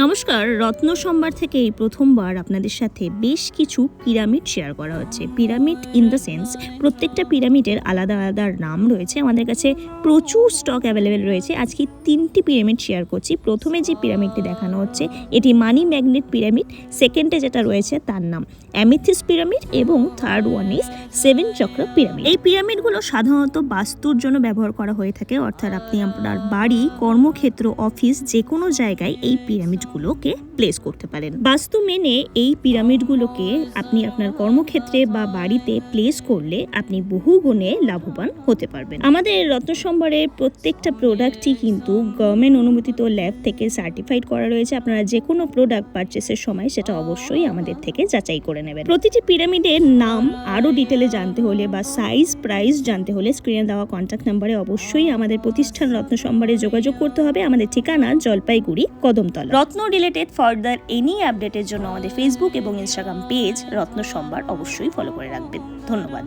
নমস্কার, রত্ন সম্ভার থেকে এই প্রথমবার আপনাদের সাথে বেশ কিছু পিরামিড শেয়ার করা হচ্ছে। পিরামিড ইন দ্য সেন্স প্রত্যেকটা পিরামিডের আলাদা আলাদা নাম রয়েছে। আমাদের কাছে প্রচুর স্টক অ্যাভেলেবেল রয়েছে। আজকে 3টি পিরামিড শেয়ার করছি। প্রথমে যে পিরামিডটি দেখানো হচ্ছে এটি মানি ম্যাগনেট পিরামিড, সেকেন্ডে যেটা রয়েছে তার নাম অ্যামেথিস পিরামিড এবং থার্ড ওয়ান ইজ 7 চক্র পিরামিড। এই পিরামিডগুলো সাধারণত বাস্তুর জন্য ব্যবহার করা হয়ে থাকে, অর্থাৎ আপনি আপনার বাড়ি, কর্মক্ষেত্র, অফিস যে কোনো জায়গায় এই পিরামিডগুলোকে প্লেস করতে পারেন। বাস্তু মেনে এই পিরামিডগুলোকে আপনি আপনার কর্মক্ষেত্রে বা বাড়িতে প্লেস করলে আপনি বহু গুণে লাভবান হতে পারবেন। আমাদের রত্ন সম্ভারের প্রত্যেকটা প্রোডাক্টই কিন্তু গভর্নমেন্ট অনুমোদিত ল্যাব থেকে সার্টিফাইড করা রয়েছে। আপনারা যে কোনো প্রোডাক্ট পারচেসের সময় সেটা অবশ্যই আমাদের থেকে যাচাই করে নেবেন। প্রতিটি পিরামিডের নাম আরও ডিটেলে জানতে হলে বা সাইজ প্রাইস জানতে হলে স্ক্রিনে দেওয়া কন্ট্যাক্ট নাম্বারে অবশ্যই আমাদের প্রতিষ্ঠান রত্ন সম্ভারে যোগাযোগ করতে হবে। আমাদের ঠিকানা জলপাইগুড়ি, কদমতলা। রত্ন রিলেটেড ফার্দার এনি আপডেটের জন্য আমাদের ফেসবুক এবং ইনস্টাগ্রাম পেজ রত্ন সম্ভার অবশ্যই ফলো করে রাখবেন। ধন্যবাদ।